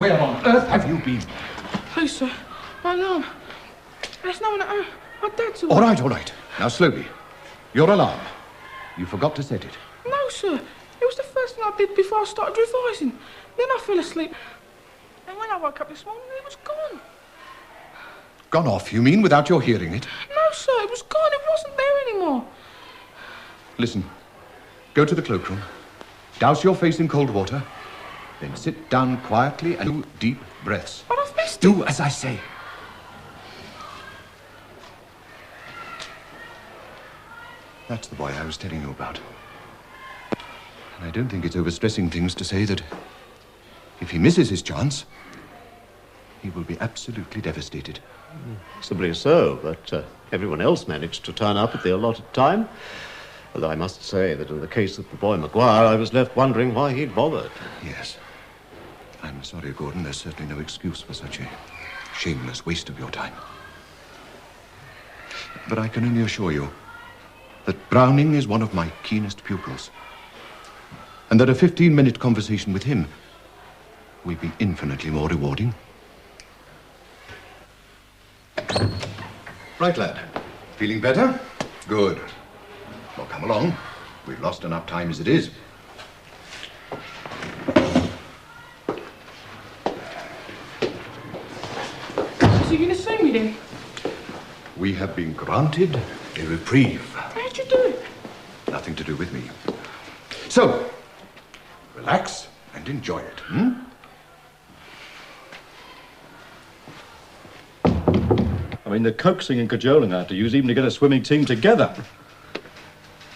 Where on earth have you been? Please, sir. My alarm. There's no one at home. My dad's away. All right. Now, slowly. Your alarm. You forgot to set it. No, sir. It was the first thing I did before I started revising. Then I fell asleep. And when I woke up this morning, it was gone. Gone off, you mean, without your hearing it? No, sir. It was gone. It wasn't there anymore. Listen. Go to the cloakroom. Douse your face in cold water. Then sit down quietly and do deep breaths. But I've missed it. Do as I say. That's the boy I was telling you about. And I don't think it's overstressing things to say that if he misses his chance, he will be absolutely devastated. Possibly so, but everyone else managed to turn up at the allotted time. Although I must say that in the case of the boy Maguire, I was left wondering why he'd bothered. Yes. I'm sorry, Gordon. There's certainly no excuse for such a shameless waste of your time. But I can only assure you that Browning is one of my keenest pupils, and that a 15-minute conversation with him will be infinitely more rewarding. Right, lad. Feeling better? Good. Well, come along. We've lost enough time as it is. So you're going to see me then? We have been granted a reprieve. How'd you do it? Nothing to do with me. So, relax and enjoy it, I mean, the coaxing and cajoling I have to use even to get a swimming team together.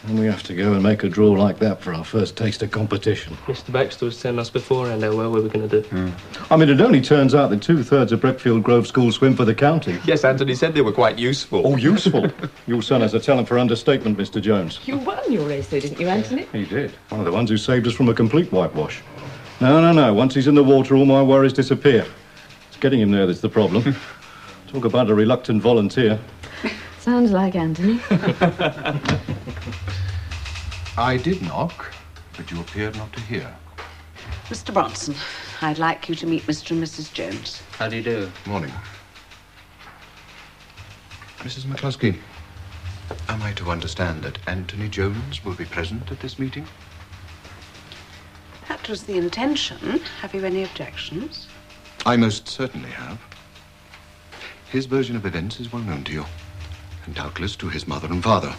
And we have to go and make a draw like that for our first taste of competition. Mr. Baxter was telling us beforehand how well we were going to do. I mean, it only turns out that 2/3 of Breckfield Grove schools swim for the county. Yes, Anthony said they were quite useful. Oh, useful. Your son has a talent for understatement, Mr. Jones. You won your race, though, didn't you, Anthony? He did. One of the ones who saved us from a complete whitewash. No. Once he's in the water, all my worries disappear. It's getting him there that's the problem. Talk about a reluctant volunteer. Sounds like Anthony. I did knock, but you appeared not to hear. Mr. Bronson, I'd like you to meet Mr. and Mrs. Jones. How do you do? Morning. Mrs. McCluskey, am I to understand that Anthony Jones will be present at this meeting? That was the intention. Have you any objections? I most certainly have. His version of events is well known to you, and doubtless to his mother and father.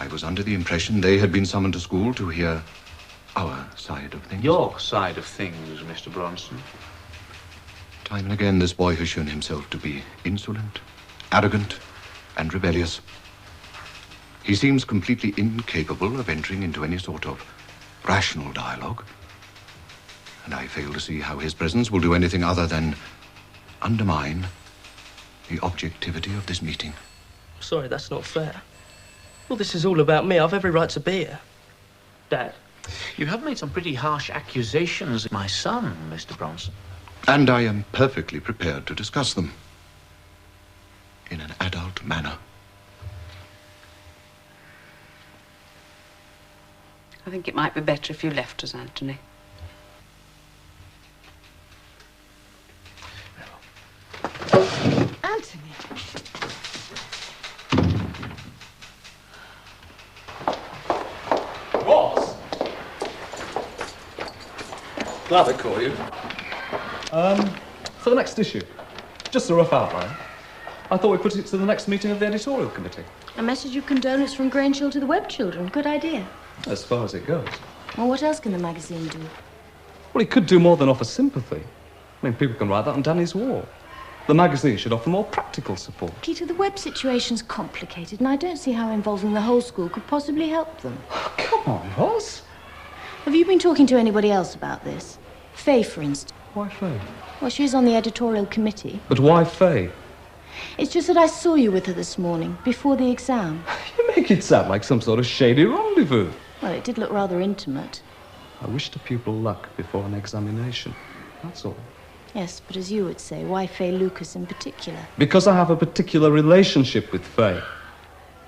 I was under the impression they had been summoned to school to hear our side of things. Your side of things, Mr. Bronson. Time and again, this boy has shown himself to be insolent, arrogant, and rebellious. He seems completely incapable of entering into any sort of rational dialogue, and I fail to see how his presence will do anything other than undermine the objectivity of this meeting. Sorry, that's not fair. Well, this is all about me. I've every right to be here. Dad. You have made some pretty harsh accusations of my son, Mr. Bronson. And I am perfectly prepared to discuss them in an adult manner. I think it might be better if you left us, Anthony. Anthony? Boss? Glad I caught you. For the next issue, just a rough outline. I thought we'd put it to the next meeting of the editorial committee. A message of condolence from Grangehill to the web children. Good idea. As far as it goes. Well, what else can the magazine do? Well, it could do more than offer sympathy. I mean, people can write that on Danny's wall. The magazine should offer more practical support. Peter, the web situation's complicated, and I don't see how involving the whole school could possibly help them. Oh, come on, Ross. Have you been talking to anybody else about this? Faye, for instance. Why Faye? Well, she's on the editorial committee. But why Faye? It's just that I saw you with her this morning, before the exam. You make it sound like some sort of shady rendezvous. Well, it did look rather intimate. I wish the pupil luck before an examination. That's all. Yes, but as you would say, why Faye Lucas in particular? Because I have a particular relationship with Faye.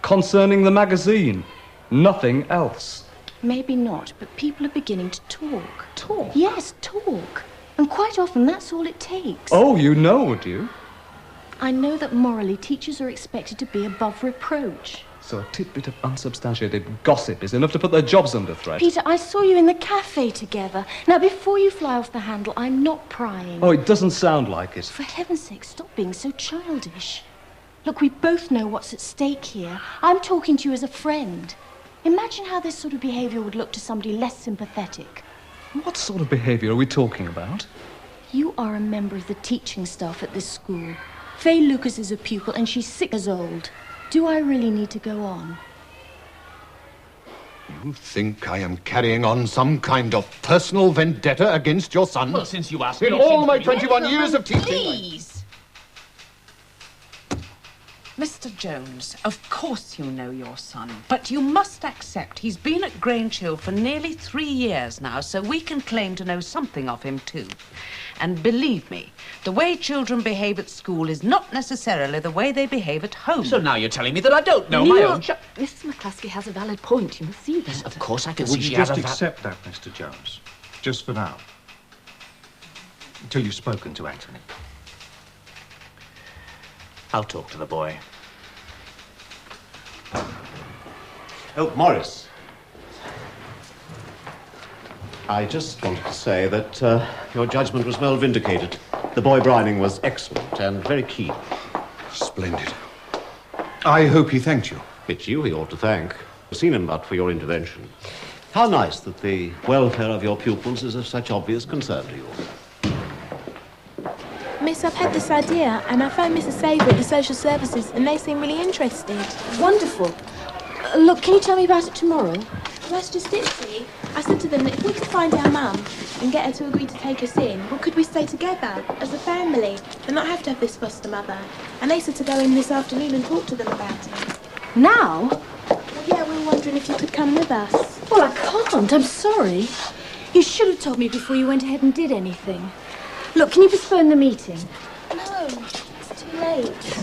Concerning the magazine. Nothing else. Maybe not, but people are beginning to talk. Talk? Yes, talk. And quite often, that's all it takes. Oh, you know, do you? I know that morally, teachers are expected to be above reproach. So a tidbit of unsubstantiated gossip is enough to put their jobs under threat. Peter, I saw you in the cafe together. Now, before you fly off the handle, I'm not prying. Oh, it doesn't sound like it. For heaven's sake, stop being so childish. Look, we both know what's at stake here. I'm talking to you as a friend. Imagine how this sort of behaviour would look to somebody less sympathetic. What sort of behaviour are we talking about? You are a member of the teaching staff at this school. Faye Lucas is a pupil and she's 6 years old. Do I really need to go on? You think I am carrying on some kind of personal vendetta against your son? Well, since you asked in me... all my 21 years of teaching... Please! Mr. Jones, of course you know your son, but you must accept he's been at Grange Hill for nearly 3 years now, so we can claim to know something of him too. And believe me, the way children behave at school is not necessarily the way they behave at home. So now you're telling me that I don't know my own... Mrs. McCluskey has a valid point. You must see that. Of course I can Would see you she has just a... accept that, Mr. Jones? Just for now. Until you've spoken to Anthony. I'll talk to the boy. Oh, Morris. I just wanted to say that your judgment was well vindicated. The boy Brining was excellent and very keen. Splendid. I hope he thanked you. It's you he ought to thank. I've seen him but for your intervention. How nice that the welfare of your pupils is of such obvious concern to you. Miss, I've had this idea, and I phoned Mrs. Saver at the social services, and they seem really interested. Wonderful. Look, can you tell me about it tomorrow? Well, that's just it, see? I said to them that if we could find our mum and get her to agree to take us in, well, could we stay together as a family and not have to have this foster mother? And they said to go in this afternoon and talk to them about it. Now? Well, yeah, we were wondering if you could come with us. Well, I can't. I'm sorry. You should have told me before you went ahead and did anything. Look, can you postpone the meeting? No, it's too late.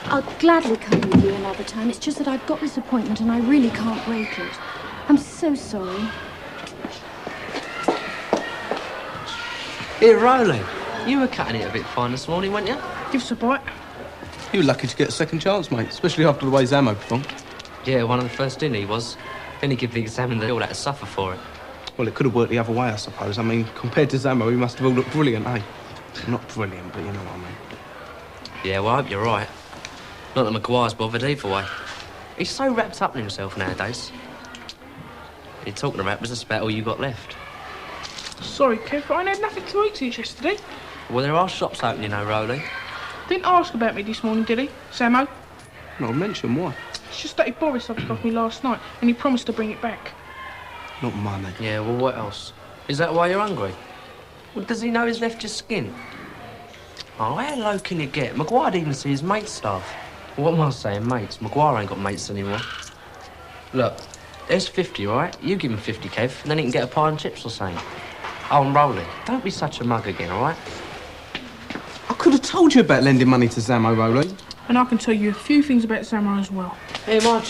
I'll gladly come with you another time. It's just that I've got this appointment and I really can't break it. I'm so sorry. Here, Rowley, you were cutting it a bit fine this morning, weren't you? Give us a bite. You were lucky to get a second chance, mate, especially after the way Zammo performed. Yeah, one of the first in he was. Then he gave the examiner all that to suffer for it. Well, it could have worked the other way, I suppose. I mean, compared to Zammo, he must have all looked brilliant, eh? Not brilliant, but you know what I mean. Yeah, well, I hope you're right. Not that Maguire's bothered either way. He's so wrapped up in himself nowadays. What you're talking about was just about all you got left. Sorry, Kev, but I had nothing to eat since yesterday. Well, there are shops open, you know, Rowley. Didn't ask about me this morning, did he, Samo? Not mention why. It's just that he borrowed something off me last night, and he promised to bring it back. Not money. Yeah, well, what else? Is that why you're hungry? Well, does he know he's left your skin? Oh, how low can you get? Maguire'd even see his mate's stuff. What am I saying, mates? Maguire ain't got mates anymore. Look, there's 50, right? You give him 50, Kev, and then he can get a pie and chips or something. Oh, and Rowley, don't be such a mug again, all right? I could have told you about lending money to Zammo, Rowley. And I can tell you a few things about Samo as well. Hey, my